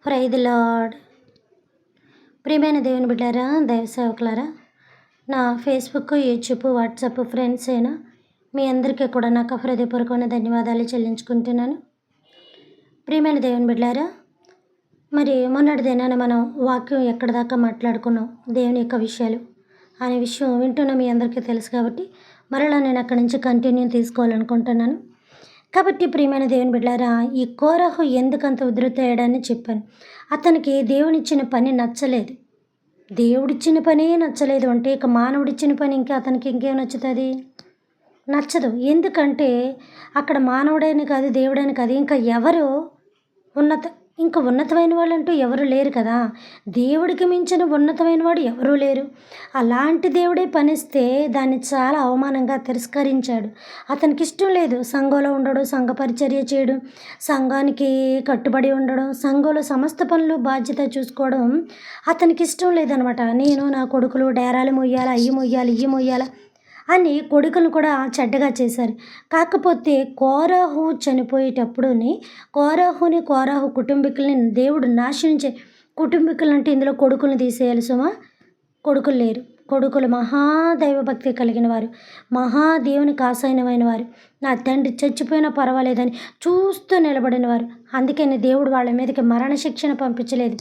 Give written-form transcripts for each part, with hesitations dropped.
Praise the lord. ప్రియమైన దేవుని బిడ్డారా, దైవ సేవకులారా, నా ఫేస్బుక్, యూట్యూబ్, వాట్సాప్ ఫ్రెండ్స్ అయినా మీ అందరికీ కూడా నాకు హృదయపూర్వకమైన ధన్యవాదాలు చెల్లించుకుంటున్నాను. ప్రియమైన దేవుని బిడ్డారా, మరి మొన్నటి దినాన మనం వాక్యం ఎక్కడి దాకా మాట్లాడుకున్నాం, దేవుని యొక్క విషయాలు అనే విషయం వింటున్న మీ అందరికీ తెలుసు కాబట్టి మరలా నేను అక్కడి నుంచి కంటిన్యూ తీసుకోవాలనుకుంటున్నాను. కాబట్టి ప్రియమైన దేవుని బిడ్డారా, ఈ కోరహు ఎందుకంత ఉధృతయ్యాడని చెప్పాను. అతనికి దేవునిచ్చిన పని నచ్చలేదు. దేవుడిచ్చిన పనే నచ్చలేదు అంటే ఇక మానవుడిచ్చిన పని ఇంకా అతనికి ఇంకేం నచ్చుతుంది? నచ్చదు. ఎందుకంటే అక్కడ మానవుడని కాదు, దేవుడని కాదు, ఇంకా ఎవరు ఉన్నతమైన వాళ్ళు అంటూ ఎవరు లేరు కదా. దేవుడికి మించిన ఉన్నతమైన వాడు ఎవరూ లేరు. అలాంటి దేవుడే పనిస్తే దాన్ని చాలా అవమానంగా తిరస్కరించాడు. అతనికి ఇష్టం లేదు సంఘంలో ఉండడం, సంఘ పరిచర్య చేయడం, సంఘానికి కట్టుబడి ఉండడం, సంఘంలో సమస్త పనులు బాధ్యత చూసుకోవడం అతనికి ఇష్టం లేదనమాట. నేను నా కొడుకులు డేరాలు మొయ్యాలా, ఇవి మొయ్యాలా అని కొడుకులను కూడా చెడ్డగా చేశారు. కాకపోతే కోరహు చనిపోయేటప్పుడుని కోరహు కుటుంబీకుల్ని దేవుడు నాశనించే కుటుంబీకులు అంటే ఇందులో కొడుకులను తీసేయాలి సుమా. కొడుకులు లేరు. కొడుకులు మహాదైవభక్తి కలిగిన వారు, మహాదేవునికి ఆసైనమైన వారు, నా తండ్రి చచ్చిపోయినా పర్వాలేదని చూస్తూ నిలబడిన వారు. అందుకని దేవుడు వాళ్ళ మీదకి మరణ శిక్షణ పంపించలేదు.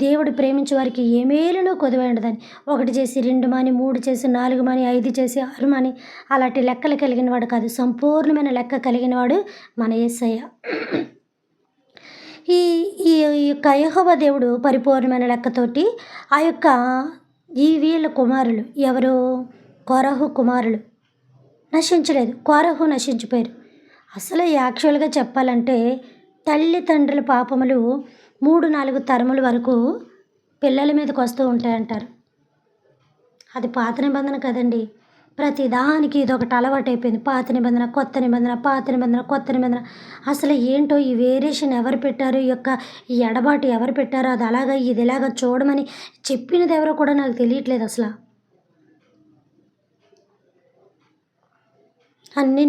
దేవుడు ప్రేమించే వారికి ఏ మేలును కొదువైండదని 1 చేసి 2 మాని, 3 చేసి 4 మాని, 5 చేసి 6 మాని అలాంటి లెక్కలు కలిగిన వాడు కాదు. సంపూర్ణమైన లెక్క కలిగిన వాడు మన యేసయ్య. ఈ ఈ యొక్క యెహోవా దేవుడు పరిపూర్ణమైన లెక్కతోటి ఆ యొక్క వీళ్ళ కుమారులు ఎవరు? కోరహు కుమారులు నశించలేదు. కోరహు నశించిపోయారు. అసలు యాక్చువల్గా చెప్పాలంటే తల్లిదండ్రుల పాపములు 3-4 తరముల వరకు పిల్లల మీదకి వస్తూ ఉంటాయంటారు. అది పాత నిబంధన కదండి. ప్రతి దానికి ఇదొకటి అలవాటు అయిపోయింది. పాత నిబంధన, కొత్త నిబంధన, పాత నిబంధన, కొత్త నిబంధన. అసలు ఏంటో ఈ వేరియేషన్ ఎవరు పెట్టారు, ఈ యొక్క ఈ ఎడబాటు ఎవరు పెట్టారో, అది అలాగా ఇది ఇలాగా చూడమని చెప్పినది ఎవరో కూడా నాకు తెలియట్లేదు అసలు. అన్నీ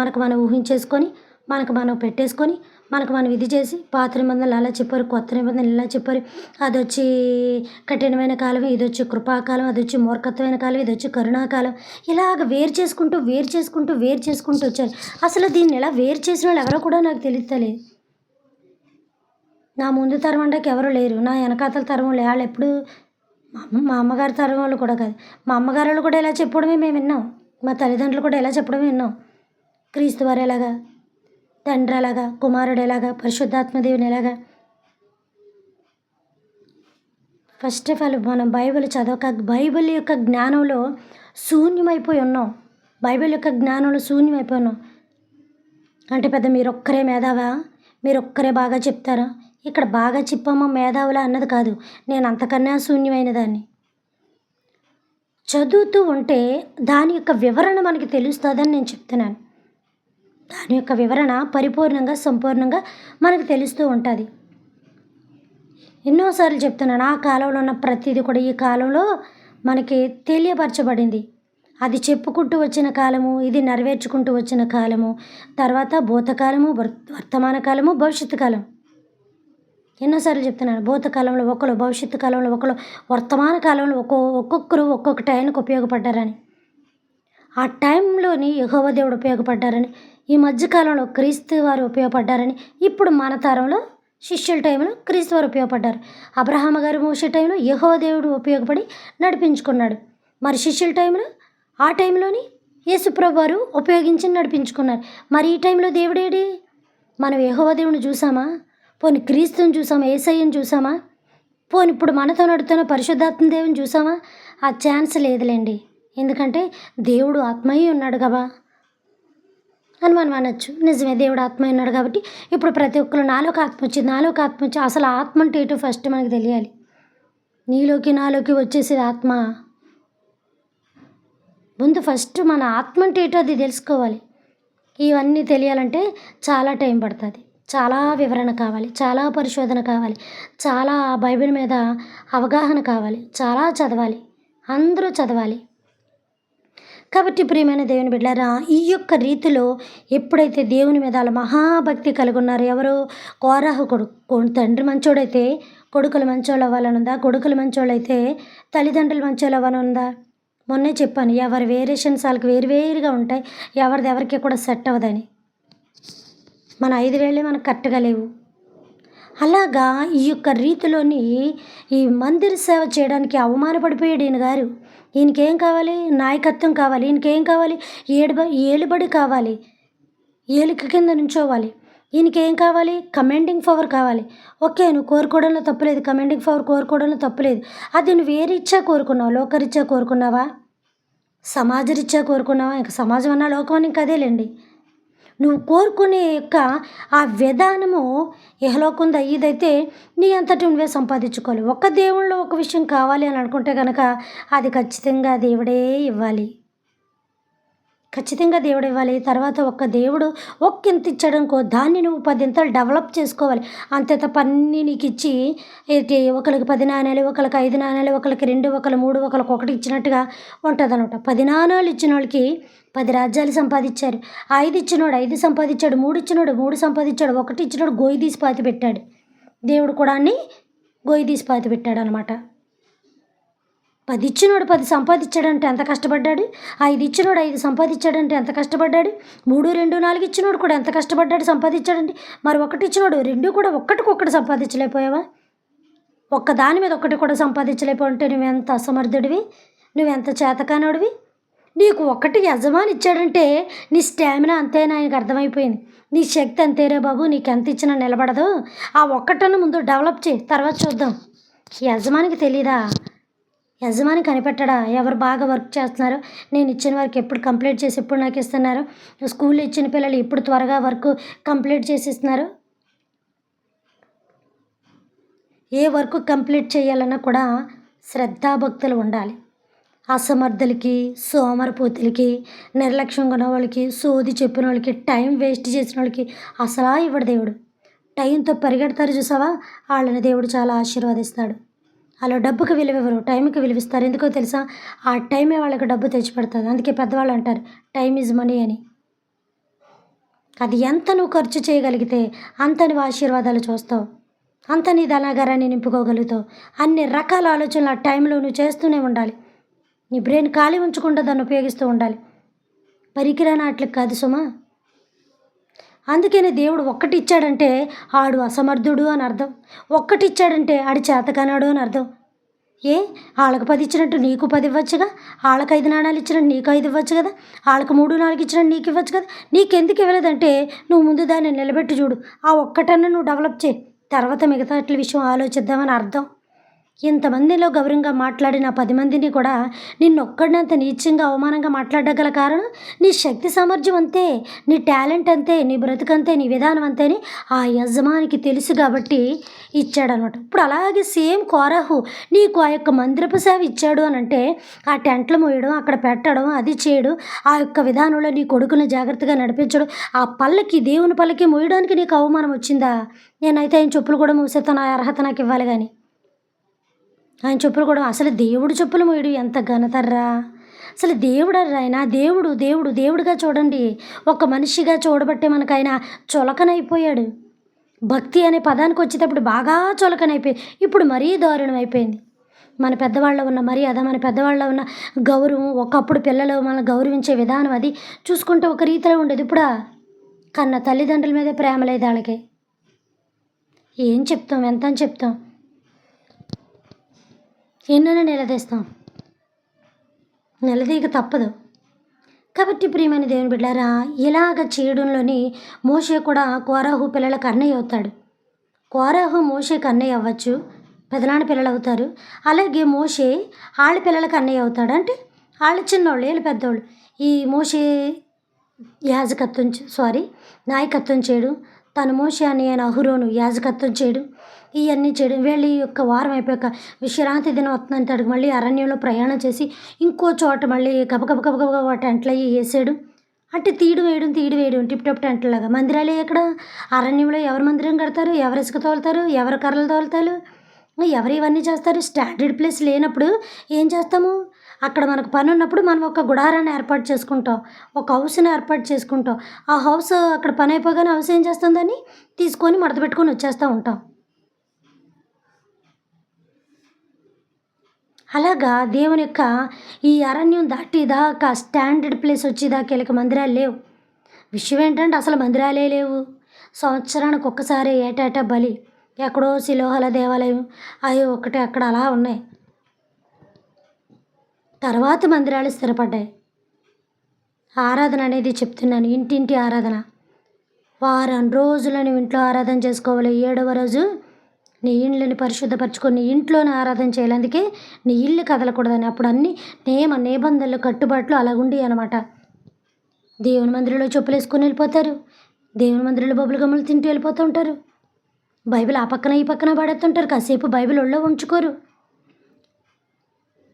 మనకు మనం ఊహించేసుకొని, మనకు మనం పెట్టేసుకొని, మనకు మనం ఇది చేసి పాత నిబంధనలు అలా చెప్పారు, కొత్త నిబంధనలు ఇలా చెప్పారు. అదొచ్చి కఠినమైన కాలం, ఇదొచ్చి కృపాకాలం, అదొచ్చి మూర్ఖత్వమైన కాలం, ఇదొచ్చి కరుణాకాలం. ఇలాగ వేరు చేసుకుంటూ వచ్చారు. అసలు దీన్ని ఎలా వేరు చేసిన వాళ్ళు ఎవరో కూడా నాకు తెలుస్తలేదు. నా ముందు తరం అంటే ఎవరు లేరు. నా వెనకాతల తరం వాళ్ళు ఎప్పుడు మా అమ్మగారి తరం వాళ్ళు కూడా కాదు. మా అమ్మగారు వాళ్ళు కూడా ఇలా చెప్పడమే మేము విన్నాం. మా తల్లిదండ్రులు కూడా ఎలా చెప్పడమే విన్నాం. క్రీస్తు వారు ఎలాగా, తండ్రి ఎలాగా, కుమారుడు ఎలాగా, పరిశుద్ధాత్మదేవుని ఎలాగా. ఫస్ట్ ఆఫ్ ఆల్ మనం బైబిల్ చదవక బైబిల్ యొక్క జ్ఞానంలో శూన్యమైపోయి ఉన్నాం. అంటే పెద్ద మీరొక్కరే మేధావా, మీరొక్కరే బాగా చెప్తారా? ఇక్కడ బాగా చెప్పామా మేధావులా అన్నది కాదు. నేను అంతకన్నా శూన్యమైన దాన్ని. చదువుతూ ఉంటే దాని యొక్క వివరణ మనకి తెలుస్తుందని నేను చెప్తున్నాను. దాని యొక్క వివరణ పరిపూర్ణంగా, సంపూర్ణంగా మనకు తెలుస్తూ ఉంటుంది. ఎన్నోసార్లు చెప్తున్నాను, ఆ కాలంలో ఉన్న ప్రతిదీ కూడా ఈ కాలంలో మనకి తెలియపరచబడింది. అది చెప్పుకుంటూ వచ్చిన కాలము, ఇది నెరవేర్చుకుంటూ వచ్చిన కాలము, తర్వాత భూతకాలము, వర్తమాన కాలము, భవిష్యత్తు కాలం. ఎన్నోసార్లు చెప్తున్నాను, భూతకాలంలో ఒకరు, భవిష్యత్తు కాలంలో ఒకరు, వర్తమాన కాలంలో ఒక్కొక్కరు ఒక్కొక్క టైంకి ఉపయోగపడ్డారని, ఆ టైంలోని యెహోవా దేవుడు ఉపయోగపడ్డారని, ఈ మధ్యకాలంలో క్రీస్తు వారు ఉపయోగపడ్డారని, ఇప్పుడు మన తరంలో శిష్యుల టైంలో క్రీస్తు వారు ఉపయోగపడ్డారు. అబ్రహాము గారు మోషే టైంలో యెహోవా దేవుడు ఉపయోగపడి నడిపించుకున్నాడు. మరి శిష్యుల టైంలో ఆ టైంలోని యేసుప్రభు వారు ఉపయోగించి నడిపించుకున్నారు. మరి ఈ టైంలో దేవుడేడి? మనం యెహోవా దేవుడిని చూసామా? పోనీ క్రీస్తుని చూసామా? యేసయ్యని చూసామా? పోనీ ఇప్పుడు మనతో నడుతున్న పరిశుద్ధాత్మ దేవుని చూసామా? ఆ ఛాన్స్ లేదులేండి. ఎందుకంటే దేవుడు ఆత్మయ్య ఉన్నాడు కదా అని మనం అనొచ్చు. నిజమే, దేవుడు ఆత్మయ్య ఉన్నాడు కాబట్టి ఇప్పుడు ప్రతి ఒక్కరు నాలోకి ఆత్మ వచ్చి అసలు ఆత్మ అంటే ఏంటో ఫస్ట్ మనకు తెలియాలి. నాలోకి వచ్చేసేది ఆత్మ. ముందు ఫస్ట్ మన ఆత్మ అంటే ఏంటో అది తెలుసుకోవాలి. ఇవన్నీ తెలియాలంటే చాలా టైం పడుతుంది, చాలా వివరణ కావాలి, చాలా పరిశోధన కావాలి, చాలా బైబిల్ మీద అవగాహన కావాలి, చాలా చదవాలి, అందరూ చదవాలి. కాబట్టి ప్రియమైన దేవుని బిడ్డలారా, ఈ యొక్క రీతిలో ఎప్పుడైతే దేవుని మీద ఆళ్ళ మహాభక్తి కలిగున్నారో, ఎవరు కోరాహు తండ్రి మంచోడైతే కొడుకులు మంచోళ్ళు అవ్వాలనుందా? కొడుకులు మంచోళ్ళైతే తల్లిదండ్రులు మంచోళ్ళు అవ్వాలనుందా? మొన్నే చెప్పాను, ఎవరి వేరియేషన్స్ ఆళ్ళకి వేరుగా ఉంటాయి. ఎవరిది ఎవరికి కూడా సెట్ అవ్వదని. మన 5 వేళ్ళే మనకు కరెక్ట్‌గా లేవు. అలాగా ఈ యొక్క రీతిలోని ఈ మందిర సేవ చేయడానికి అవమానపడిపోయాడు ఈయన గారు. ఈయనకేం కావాలి? నాయకత్వం కావాలి. ఈయనకేం కావాలి? ఏలుబడి కావాలి. ఏలిక కింద నుంచోవాలి. ఈయనకేం కావాలి? కమాండింగ్ పవర్ కావాలి. ఓకే, నువ్వు కోరుకోవడంలో తప్పులేదు. కమాండింగ్ పవర్ కోరుకోవడంలో తప్పులేదు. అది నువ్వు ఏ రీత్యా కోరుకున్నావు? లోకరీత్యా కోరుకున్నావా? సమాజరీత్యా కోరుకున్నావా? ఇంక సమాజం అన్నా లోకం అని ఇంక అదేలెండి. నువ్వు కోరుకునే యొక్క ఆ విధానము ఇహలోకంది అయ్యిదైతే నీ అంతటి నువ్వే సంపాదించుకోవాలి. ఒక దేవుళ్ళో ఒక విషయం కావాలి అని అనుకుంటే కనుక అది ఖచ్చితంగా దేవుడే ఇవ్వాలి. ఖచ్చితంగా దేవుడు ఇవ్వాలి. తర్వాత ఒక్క దేవుడు ఒక్కింత ఇచ్చాడనుకో, దాన్ని నువ్వు 10 ఇంతలు డెవలప్ చేసుకోవాలి. అంతే తప్ప అన్నీ నీకు ఇచ్చి ఒకరికి 10 నాణేలు, ఒకరికి 5 నాణేలు, ఒకరికి 2, ఒకరు 3, ఒకరికి 1 ఇచ్చినట్టుగా ఉంటుందన్నమాట. 10 నాణాలు ఇచ్చిన వాళ్ళకి 10 రాజ్యాలు సంపాదించారు. 5 ఇచ్చినోడు 5 సంపాదించాడు. 3 ఇచ్చినోడు 3 సంపాదించాడు. 1 ఇచ్చినోడు గొయ్యి తీసి పాతి పెట్టాడు. దేవుడు కూడా అన్ని గొయ్యి తీసి పాతి పెట్టాడు అనమాట. 10 ఇచ్చినోడు 10 సంపాదించాడంటే ఎంత కష్టపడ్డాడు? 5 ఇచ్చినోడు 5 సంపాదించాడంటే ఎంత కష్టపడ్డాడు? 3, 2, 4 ఇచ్చినోడు కూడా ఎంత కష్టపడ్డాడు సంపాదించాడంటే. మరి 1 ఇచ్చినోడు 2 కూడా ఒక్కటికొక్కటి సంపాదించలేకపోయావా? ఒక్క దాని మీద ఒక్కటి కూడా సంపాదించలేకపోతే నువ్వెంత అసమర్థుడివి, నువ్వెంత చేతకానోడివి. నీకు ఒక్కటి యజమాని ఇచ్చాడంటే నీ స్టామినా అంతేనా ఆయనకు అర్థమైపోయింది. నీ శక్తి అంతేరే బాబు, నీకు ఎంత ఇచ్చినా నిలబడదు. ఆ ఒక్కటನ್ನು ముందు డెవలప్ చేయి, తర్వాత చూద్దాం. యజమానికి తెలీదా? యజమాని కనిపెట్టడా ఎవరు బాగా వర్క్ చేస్తున్నారో? నేను ఇచ్చిన వర్క్ ఎప్పుడు కంప్లీట్ చేసి ఎప్పుడు నాకు ఇస్తున్నారు? స్కూల్లో ఇచ్చిన పిల్లలు ఎప్పుడు త్వరగా వర్క్ కంప్లీట్ చేసి ఇస్తున్నారు? ఏ వర్క్ కంప్లీట్ చేయాలన్నా కూడా శ్రద్ధాభక్తులు ఉండాలి. అసమర్థులకి, సోమరిపోతులకి, నిర్లక్ష్యంగా ఉన్న వాళ్ళకి, సోది చెప్పిన వాళ్ళకి, టైం వేస్ట్ చేసిన వాళ్ళకి అసలా ఇవ్వడు దేవుడు. టైంతో పరిగెడతారు చూసావా, వాళ్ళని దేవుడు చాలా ఆశీర్వదిస్తాడు. అలా డబ్బుకి విలువ ఇవ్వరు, టైంకి విలువిస్తారు. ఎందుకో తెలుసా? ఆ టైమే వాళ్ళకి డబ్బు తెచ్చిపెడుతుంది. అందుకే పెద్దవాళ్ళు అంటారు టైం ఈజ్ మనీ అని. అది ఎంత నువ్వు ఖర్చు చేయగలిగితే అంత నువ్వు ఆశీర్వాదాలు చూస్తావు, అంత నీ ధనాగారాన్ని నింపుకోగలుగుతావు. అన్ని రకాల ఆలోచనలు ఆ టైంలో నువ్వు చేస్తూనే ఉండాలి. నీ బ్రెయిన్ ఖాళీ ఉంచకుండా దాన్ని ఉపయోగిస్తూ ఉండాలి. పరికిరాని వాటికి కాదు సుమా. అందుకనే దేవుడు ఒక్కటి ఇచ్చాడంటే ఆడు అసమర్థుడు అని అర్థం. ఒక్కటి ఇచ్చాడంటే ఆడు చేతకానాడు అని అర్థం. వాళ్ళకి 10 ఇచ్చినట్టు నీకు 10 ఇవ్వచ్చుగా? వాళ్ళకి 5 నాణాలు ఇచ్చినట్టు నీకు 5 ఇవ్వచ్చు కదా? వాళ్ళకి 3, 4 ఇచ్చినట్టు నీకు ఇవ్వచ్చు కదా? నీకెందుకు ఇవ్వలేదంటే నువ్వు ముందు దాన్ని నిలబెట్టి చూడు. ఆ ఒక్కటన్నా నువ్వు డెవలప్ చేయి, తర్వాత మిగతా విషయం ఆలోచిద్దామని అర్థం. ఇంతమందిలో గౌరవంగా మాట్లాడిన 10 మందిని కూడా నిన్నొక్కడినంత నీచంగా అవమానంగా మాట్లాడగల కారణం నీ శక్తి సామర్థ్యం అంతే, నీ టాలెంట్ అంతే, నీ బ్రతుకంతే, నీ విధానం అంతే అని ఆ యజమానికి తెలుసు కాబట్టి ఇచ్చాడనమాట. ఇప్పుడు అలాగే సేమ్ కోరాహు నీకు ఆ యొక్క మందిరపు సేవ ఇచ్చాడు అని అంటే ఆ టెంట్లు మోయడం, అక్కడ పెట్టడం, అది చేయడం, ఆ యొక్క విధానంలో నీ కొడుకుని జాగ్రత్తగా నడిపించడం, ఆ పల్లకి దేవుని పల్లకి మోయడానికి నీకు అవమానం వచ్చిందా? నేనైతే ఆయన చెప్పులు కూడా మూసేస్తాను, ఆ అర్హత నాకు ఇవ్వాలి. కానీ ఆయన చెప్పులు కూడా అసలు దేవుడు చెప్పులు మోయడు ఎంత ఘనతర్రా! అసలు దేవుడర్రా ఆయన. దేవుడుగా చూడండి. ఒక మనిషిగా చూడబట్టే మనకు ఆయన చులకనైపోయాడు. భక్తి అనే పదానికి వచ్చేటప్పుడు బాగా చులకనైపోయి ఇప్పుడు మరీ దారుణం అయిపోయింది. మన పెద్దవాళ్ళలో ఉన్న మర్యాద, మన పెద్దవాళ్ళలో ఉన్న గౌరవం, ఒకప్పుడు పిల్లలు మనల్ని గౌరవించే విధానం అది చూసుకుంటే ఒక రీతిలో ఉండేది. ఇప్పుడా కన్న తల్లిదండ్రుల మీదే ప్రేమ లేదు వాళ్ళకి. ఏం చెప్తాం, ఎంత అని చెప్తాం? ఎన్నైనా నిలదీయక తప్పదు. కాబట్టి ప్రియమైన దేవుని బిడ్డారా, ఇలాగ చేయడంలోని మోషే కూడా కోరాహు పిల్లలకు అన్నయ్య అవుతాడు. కోరాహు మోషేకి అన్నయ్య అవ్వచ్చు, పెదనాన్న పిల్లలు అవుతారు. అలాగే మోషే వాళ్ళ పిల్లలకు అన్నయ్య అవుతాడు. అంటే వాళ్ళు చిన్నోళ్ళు, వీళ్ళు పెద్దోళ్ళు. ఈ మోషే నాయకత్వం చేయడం, తను మోషే అన్నయ్య అహరోను యాజకత్వం చేయడం, ఇవన్నీ చేయడం. వీళ్ళు ఈ యొక్క వారం అయిపోయాక విశ్రాంతి దినం వస్తుందంటాడు. మళ్ళీ అరణ్యంలో ప్రయాణం చేసి ఇంకో చోట మళ్ళీ గబగబ టెంట్లు అవి వేసాడు. అంటే తీడు వేయడం టిప్ టాప్ టెంట్లాగా. మందిరాలే ఎక్కడ? అరణ్యంలో ఎవరు మందిరం కడతారు? ఎవరు ఇసుక తోలుతారు? ఎవరు కర్రలు తోలుతారు? ఎవరు ఇవన్నీ చేస్తారు? స్టాండర్డ్ ప్లేస్ లేనప్పుడు ఏం చేస్తాము? అక్కడ మనకు పని ఉన్నప్పుడు మనం ఒక గుడారాన్ని ఏర్పాటు చేసుకుంటాం, ఒక హౌస్ని ఏర్పాటు చేసుకుంటాం. ఆ హౌస్ అక్కడ పని అయిపోగానే హౌస్ ఏం చేస్తుందని తీసుకొని మడత పెట్టుకొని వచ్చేస్తూ ఉంటాం. అలాగా దేవుని యొక్క ఈ అరణ్యం దాటేదాకా స్టాండర్డ్ ప్లేస్ వచ్చేదాకా వీళ్ళకి మందిరాలు లేవు. విషయం ఏంటంటే అసలు మందిరాలే లేవు. సంవత్సరానికి ఒక్కసారి ఏటేటా బలి, ఎక్కడో శిలోహల దేవాలయం అవి ఒకటి అక్కడ అలా ఉన్నాయి. తర్వాత మందిరాలు స్థిరపడ్డాయి. ఆరాధన అనేది చెప్తున్నాను, ఇంటింటి ఆరాధన. వారం రోజులు నువ్వు ఇంట్లో ఆరాధన చేసుకోవాలి. 7వ రోజు నీ ఇండ్లని పరిశుద్ధపరచుకొని నీ ఇంట్లోనే ఆరాధన చేయాలి. అందుకే నీ ఇల్లు కదలకూడదని. అప్పుడు అన్ని నిబంధనలు కట్టుబాట్లు అలాగుండి అనమాట. దేవుని మందిరంలో చెప్పులు వేసుకొని వెళ్ళిపోతారు, దేవుని మందిరంలో బొబ్బులు గమ్ములు తింటూ వెళ్ళిపోతూ ఉంటారు. బైబిల్ ఆ పక్కన ఈ పక్కన పడేస్తుంటారు, కాసేపు బైబిల్ ఒళ్ళో ఉంచుకోరు.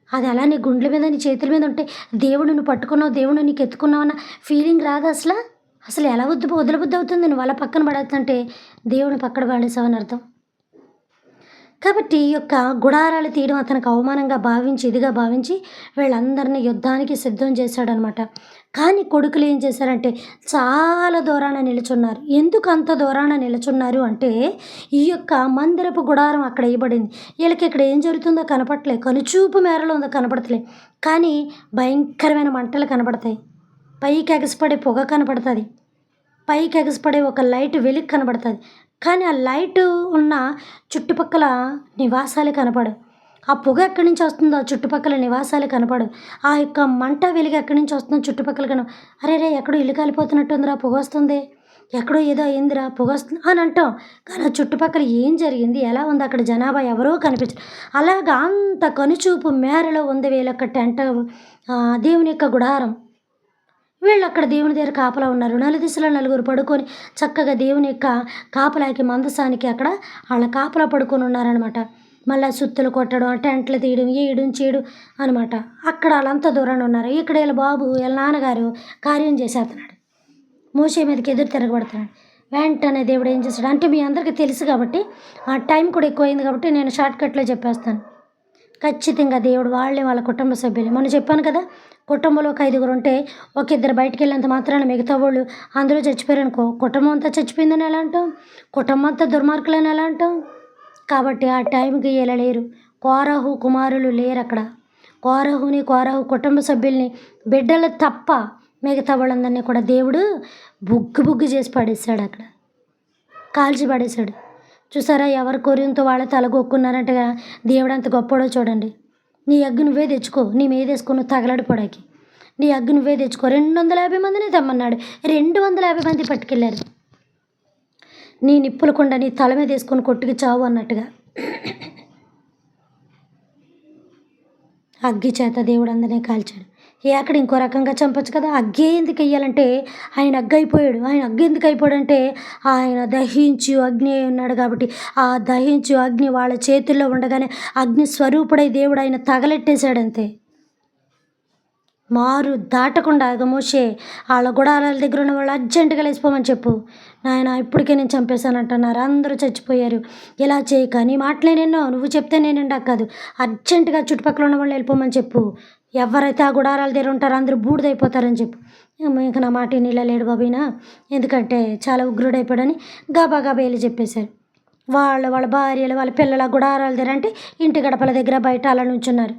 అది అలా నీ గుండెల మీద నీ చేతుల మీద ఉంటే దేవుడు నువ్వు పట్టుకున్నావు, దేవుడు నీకు ఎత్తుకున్నావు అన్న ఫీలింగ్ రాదు అసలు. అసలు ఎలా వదలబుద్ధి అవుతుంది? నువ్వు అలా పక్కన పడేస్తుంటే దేవుని పక్కన పడేసావని అర్థం. కాబట్టి ఈ యొక్క గుడారాలు తీయడం అతనికి అవమానంగా భావించి, ఇదిగా భావించి వీళ్ళందరినీ యుద్ధానికి సిద్ధం చేశాడనమాట. కానీ కొడుకులు ఏం చేశారంటే చాలా దూరాన నిలుచున్నారు. ఎందుకు అంత దూరాన నిలుచున్నారు అంటే ఈ యొక్క మందిరపు గుడారం అక్కడ వేయబడింది. వీళ్ళకి ఇక్కడ ఏం జరుగుతుందో కనపడలే, కనుచూపు మేరలో ఉందో కనపడతలే. కానీ భయంకరమైన మంటలు కనపడతాయి, పైకి ఎగసిపడే పొగ కనపడుతుంది, పైకి ఎగసిపడే ఒక లైట్ వెలుగు కనబడుతుంది. కానీ ఆ లైటు ఉన్న చుట్టుపక్కల నివాసాలే కనపడవు. ఆ పొగ ఎక్కడి నుంచి వస్తుందో చుట్టుపక్కల నివాసాలే కనపడవు. ఆ యొక్క మంట వెలుగు ఎక్కడి నుంచి వస్తుందో చుట్టుపక్కల అరే ఎక్కడో ఇల్లు కాలిపోతున్నట్టుందిరా, పొగ వస్తుంది, ఎక్కడో ఏదో అయిందిరా, పొగ వస్తుంది అని అంటాం. కానీ ఆ చుట్టుపక్కల ఏం జరిగింది, ఎలా ఉంది, అక్కడ జనాభా ఎవరో కనిపించరు. అలాగా అంత కనుచూపు మేరలో ఉంది వీళ్ళొక్క టెంట, దేవుని యొక్క గుడారం. వీళ్ళు అక్కడ దేవుని దగ్గర కాపలా ఉన్నారు. నలుదిశలో నలుగురు పడుకొని చక్కగా దేవుని యొక్క కాపలాకి మందసానికి అక్కడ వాళ్ళ కాపలా పడుకొని ఉన్నారనమాట. మళ్ళీ సుత్తులు కొట్టడం, టెంట్లు తీయడం, ఏయడం చేయడం అనమాట. అక్కడ వాళ్ళంతా దూరాన్ని ఉన్నారు. ఇక్కడ వీళ్ళ బాబు వీళ్ళ నాన్నగారు కార్యం చేసేస్తున్నాడు, మోషే మీదకి ఎదురు తిరగబడుతున్నాడు. వెంటనే దేవుడు ఏం చేస్తాడు అంటే మీ అందరికీ తెలుసు కాబట్టి ఆ టైం కూడా ఎక్కువైంది కాబట్టి నేను షార్ట్కట్లో చెప్పేస్తాను. ఖచ్చితంగా దేవుడు వాళ్ళ కుటుంబ సభ్యులు. మొన్న చెప్పాను కదా, కుటుంబంలో ఒక 5గురు ఉంటే ఒక 2 బయటికి వెళ్ళినంత మాత్రాన మిగతా వాళ్ళు అందరూ చచ్చిపోయారు అనుకో, కుటుంబం అంతా చచ్చిపోయిందని ఎలా అంటాం? కుటుంబం అంతా దుర్మార్గులని ఎలా అంటాం? కాబట్టి ఆ టైంకి ఇలా లేరు. కోరహు కుమారులు లేరు అక్కడ. కోరహు కుటుంబ సభ్యుల్ని, బిడ్డలు తప్ప మిగతా వాళ్ళందరినీ కూడా దేవుడు బుగ్గు చేసి పడేశాడు, అక్కడ కాల్చి పడేశాడు. చూసారా, ఎవరి కోరియంతో వాళ్ళ తలగొక్కున్నారంటగా. దేవుడు అంత గొప్పడో చూడండి. నీ అగ్గు నువ్వే తెచ్చుకో, నీ మీద వేసుకొని తగలడిపోవడానికి. నీ అగ్గు నువ్వే తెచ్చుకో. 250 మందిని తెమ్మన్నాడు, 250 మంది పట్టుకెళ్ళారు. నీ నిప్పుల కుండ నీ తల మీద వేసుకొని కొట్టుకు చావు అన్నట్టుగా అగ్గి చేత దేవుడు అందరినీ కాల్చాడు. అక్కడ ఇంకో రకంగా చంపచ్చు కదా. అగ్గే ఎందుకు వెయ్యాలంటే ఆయన అగ్గి అయిపోయాడు. ఆయన అగ్గి ఎందుకు అయిపోయాడంటే ఆయన దహించు అగ్ని ఉన్నాడు కాబట్టి ఆ దహించు అగ్ని వాళ్ళ చేతుల్లో ఉండగానే అగ్ని స్వరూపుడై దేవుడు ఆయన తగలెట్టేశాడంతే. మారు దాటకుండా మోషే వాళ్ళ గుడారాల దగ్గర ఉన్న వాళ్ళు అర్జెంటుగా లేచిపోమని చెప్పు, నాయన ఇప్పటికే నేను చంపేశానంటున్నారు, అందరూ చచ్చిపోయారు, ఇలా చేయక, నీ మాటలే నేను, నువ్వు చెప్తే నేనండా కాదు, అర్జెంటుగా చుట్టుపక్కల ఉన్న వాళ్ళు వెళ్ళిపోమని చెప్పు, ఎవరైతే ఆ గుడారాల దగ్గర ఉంటారో అందరూ బూడిదైపోతారని చెప్పు. ఇంకా నా మాట నీళ్ళ లేడు బాబీనా, ఎందుకంటే చాలా ఉగ్రుడైపోయాడని గాబా వెళ్ళి చెప్పేశారు. వాళ్ళ భార్యలు వాళ్ళ పిల్లల గుడారాల దగ్గర అంటే ఇంటి గడపల దగ్గర బయట అలా నుంచున్నారు.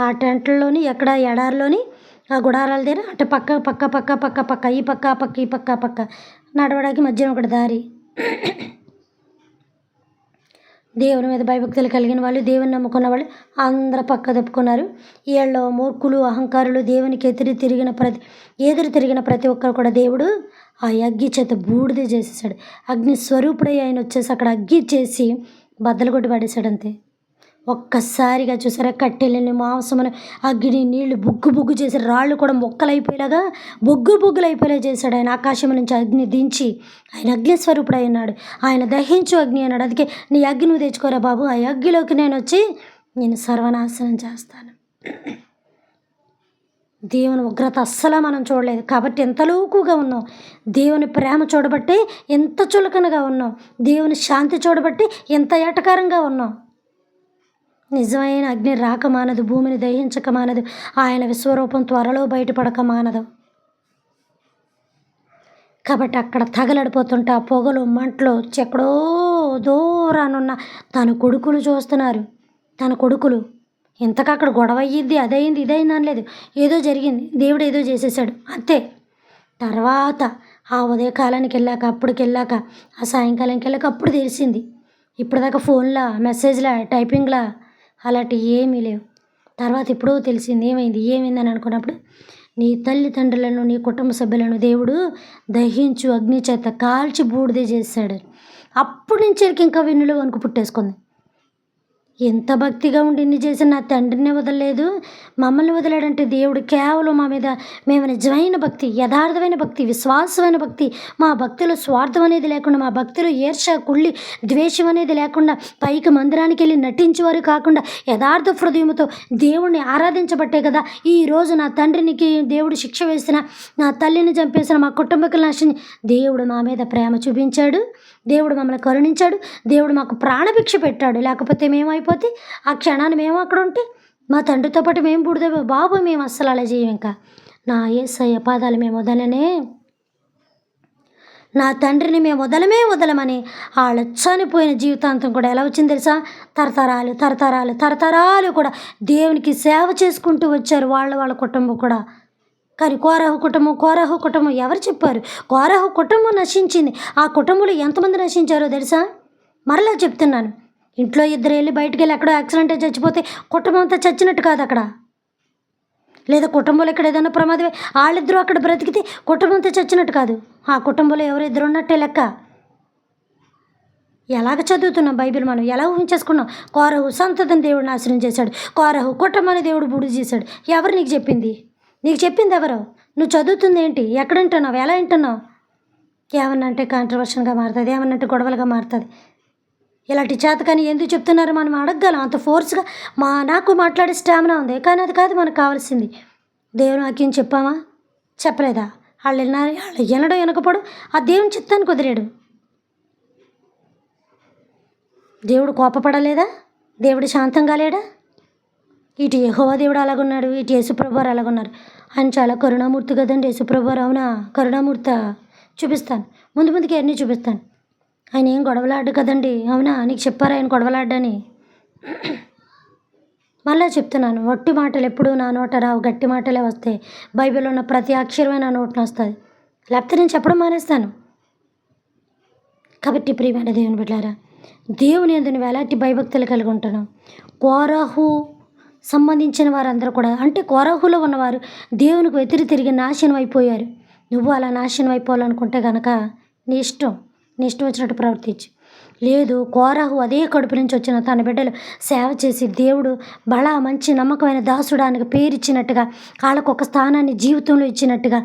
ఆ టెంట్లలోని ఎక్కడ ఎడారిలోని ఆ గుడారాల దగ్గర అటు పక్క ఈ పక్క నడవడానికి మధ్యన ఒకటి దారి. దేవుని మీద భయభక్తులు కలిగిన వాళ్ళు, దేవుని నమ్ముకున్న వాళ్ళు అందరూ పక్క తప్పుకున్నారు. వీళ్ళు మూర్ఖులు, అహంకారులు, దేవునికి ఎదురు తిరిగిన ప్రతి ఒక్కరు కూడా దేవుడు ఆ అగ్గి చేత బూడిద చేసేసాడు. అగ్ని స్వరూపుడై ఆయన వచ్చేసి అక్కడ అగ్గి చేసి బద్దలు కొట్టి పడేశాడు అంతే. ఒక్కసారిగా చూసారా, కట్టెలని మాంసమును అగ్ని నీళ్లు బుగ్గు చేసి రాళ్ళు కూడా మొక్కలైపోయేలాగా బొగ్గులు అయిపోయేలా చేశాడు ఆయన. ఆకాశం నుంచి అగ్ని దించి ఆయన అగ్ని స్వరూపుడు అయినాడు. ఆయన దహించు అగ్ని అన్నాడు. అందుకే నీ అగ్ని నువ్వు తెచ్చుకోరా బాబు, ఆ అగ్గిలోకి నేను వచ్చి నేను సర్వనాశనం చేస్తాను. దేవుని ఉగ్రత అస్సలు మనం చూడలేదు కాబట్టి ఎంత లోకుగా ఉన్నాం. దేవుని ప్రేమ చూడబట్టి ఎంత చులకనగా ఉన్నాం. దేవుని శాంతి చూడబట్టి ఎంత ఏటకారంగా ఉన్నాం. నిజమైన అగ్ని రాక మానదు, భూమిని దహించక మానదు, ఆయన విశ్వరూపం త్వరలో బయటపడక మానదు. కాబట్టి అక్కడ తగలడిపోతుంటే ఆ పొగలు మంటలు ఎక్కడో దూరానున్న తన కొడుకులు చూస్తున్నారు. తన కొడుకులు ఇంతకు అక్కడ గొడవ అయ్యిద్ది, అదయింది ఇదైంది అనలేదు. ఏదో జరిగింది, దేవుడు ఏదో చేసేసాడు అంతే. తర్వాత ఆ ఉదయకాలానికి వెళ్ళాక, అప్పటికి వెళ్ళాక, ఆ సాయంకాలానికి వెళ్ళాక అప్పుడు తెలిసింది. ఇప్పటిదాకా ఫోన్లా, మెసేజ్లా, టైపింగ్లా అలాంటివి ఏమీ లేవు. తర్వాత ఎప్పుడో తెలిసింది ఏమైందని అనుకున్నప్పుడు, నీ తల్లిదండ్రులను, నీ కుటుంబ సభ్యులను దేవుడు దహించు అగ్ని చేత కాల్చి బూడిదే చేశాడు. అప్పటి నుంచి ఇంకా వెన్నులో వణుకు పుట్టేసుకుంది. ఎంత భక్తిగా ఉండి ఇన్ని చేసిన నా తండ్రిని వదలలేదు, మమ్మల్ని వదిలాడంటే దేవుడు కేవలం మా మీద మేము నిజమైన భక్తి, యథార్థమైన భక్తి, విశ్వాసమైన భక్తి, మా భక్తిలో స్వార్థం అనేది లేకుండా, మా భక్తిలో ఈర్ష్య, కుళ్ళి, ద్వేషం అనేది లేకుండా, పైకి మందిరానికి వెళ్ళి నటించేవారు కాకుండా యథార్థ హృదయంతో దేవుణ్ణి ఆరాధించబట్టే కదా ఈరోజు నా తండ్రికి దేవుడు శిక్ష వేసిన, నా తల్లిని చంపేసిన, మా కుటుంబకుల నాశనం దేవుడు మా మీద ప్రేమ చూపించాడు. దేవుడు మమ్మల్ని కరుణించాడు. దేవుడు మాకు ప్రాణభిక్ష పెట్టాడు. లేకపోతే మేమైపోతే ఆ క్షణాన్ని మేము అక్కడ ఉంటే మా తండ్రితో పాటు మేము బుడిదే బాబు, మేము అస్సలు అలా చేయం. ఇంకా నా యేసయ్య పాదాలు మేము వదలనే, నా తండ్రిని మేము వదలమని వాళ్ళ చనిపోయిన జీవితాంతం కూడా ఎలా వచ్చింది తెలుసా? తరతరాలు కూడా దేవునికి సేవ చేసుకుంటూ వచ్చారు వాళ్ళ కుటుంబం కూడా. కానీ కోరహు కుటుంబం ఎవరు చెప్పారు? కోరహు కుటుంబం నశించింది. ఆ కుటుంబంలో ఎంతమంది నశించారో తెలుసా? మరలా చెప్తున్నాను, ఇంట్లో ఇద్దరు వెళ్ళి బయటికి వెళ్ళి ఎక్కడో యాక్సిడెంట్ చచ్చిపోతే కుటుంబం అంతా చచ్చినట్టు కాదు అక్కడ. లేదా కుటుంబంలో ఇక్కడ ఏదైనా ప్రమాదమే, వాళ్ళిద్దరూ అక్కడ బ్రతికితే కుటుంబం అంతా చచ్చినట్టు కాదు. ఆ కుటుంబంలో ఎవరు ఇద్దరు ఉన్నట్టే లెక్క. ఎలాగ చదువుతున్నాం బైబిల్, మనం ఎలా ఊహించేసుకున్నాం? కోరహు సంతతిని దేవుడు నాశనం చేశాడు, కోరహు కుటుంబాన్ని దేవుడు బుడి చేశాడు. ఎవరు నీకు చెప్పింది? నీకు చెప్పింది ఎవరు? నువ్వు చదువుతుంది ఏంటి? ఎక్కడ వింటున్నావు? ఎలా వింటున్నావు? ఏమన్నంటే కాంట్రవర్షన్గా మారుతుంది, ఏమన్నంటే గొడవలుగా మారుతుంది. ఇలాంటి చేతకాని ఎందుకు చెప్తున్నారు మనం అడగగలం. అంత ఫోర్స్గా నాకు మాట్లాడే స్టామినా ఉంది, కానీ అది కాదు మనకు కావాల్సింది. దేవుని వాక్యం చెప్పామా? చెప్పలేదా? వాళ్ళు వినడం వినకపోవడం ఆ దేవుని చిత్తానికి వదిలేడు. దేవుడు కోపపడలేదా? దేవుడు శాంతంగా లేడా? ఇటు యెహోవా దేవుడు అలాగున్నాడు, ఇటు యేసుప్రభు వారు అలాగున్నారు. ఆయన చాలా కరుణామూర్తి కదండి యేసుప్రభు వారు. అవునా? కరుణామూర్తి చూపిస్తాను, ముందుకి అన్నీ చూపిస్తాను. ఆయన ఏం గొడవలాడు కదండి. అవునా? నీకు చెప్పారా ఆయన గొడవలాడ్డని? మళ్ళీ చెప్తున్నాను, వట్టి మాటలు ఎప్పుడు నా నోట రావు, గట్టి మాటలే వస్తాయి. బైబిల్లో ఉన్న ప్రతి అక్షరమే నా నోటిని వస్తుంది, లేకపోతే నేను చెప్పడం మానేస్తాను. కాబట్టి ప్రియమైన దేవుని బిడ్డలారా, దేవుని యందు నువ్వు ఎలాంటి భయభక్తులు కలిగి ఉంటున్నావు? కోరహు సంబంధించిన వారందరూ కూడా, అంటే కోరహులో ఉన్నవారు దేవునికి తిరిగి నాశనం అయిపోయారు. నువ్వు అలా నాశనం అయిపోవాలనుకుంటే కనుక నీ ఇష్టం వచ్చినట్టు ప్రవర్తించు. లేదు, కోరహు అదే కడుపు నుంచి వచ్చిన తన బిడ్డలు సేవ చేసి దేవుడు బలా మంచి నమ్మకమైన దాసుడానికి పేరు ఇచ్చినట్టుగా, వాళ్ళకు ఒక స్థానాన్ని జీవితంలో ఇచ్చినట్టుగా,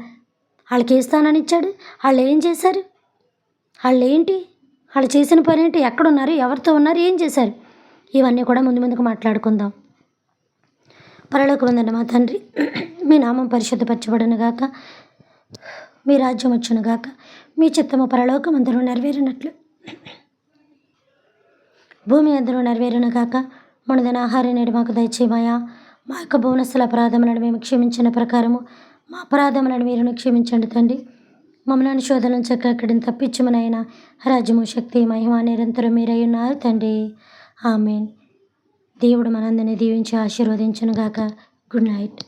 వాళ్ళకి ఏ స్థానాన్ని ఇచ్చాడు? వాళ్ళు ఏం చేశారు? వాళ్ళు చేసిన పని ఏంటి? ఎక్కడున్నారు? ఎవరితో ఉన్నారు? ఏం చేశారు? ఇవన్నీ కూడా ముందుకు మాట్లాడుకుందాం. పరలోకమందున్న మా తండ్రి, మీ నామం పరిశుద్ధపరచబడును గాక, మీ రాజ్యం వచ్చును గాక, మీ చిత్తము పరలోకమందును నెరవేరినట్లు భూమి అందరూ నెరవేరును గాక. మనదిన ఆహారం నేడు మాకు దయచేయమయ్యా. మా యొక్క భువనస్థల అపరాధములను మేము క్షమించిన ప్రకారము మా అపరాధములను మీరును క్షమించండి తండ్రి. మమ్మల్ని శోధన చక్కడిని తప్పించమనైనా రాజ్యము, శక్తి, మహిమ నిరంతరం మీరై ఉన్నారు తండ్రి. ఆమేన్. దేవుడు మనందరినీ దీవించి ఆశీర్వదించును గాక. Good night.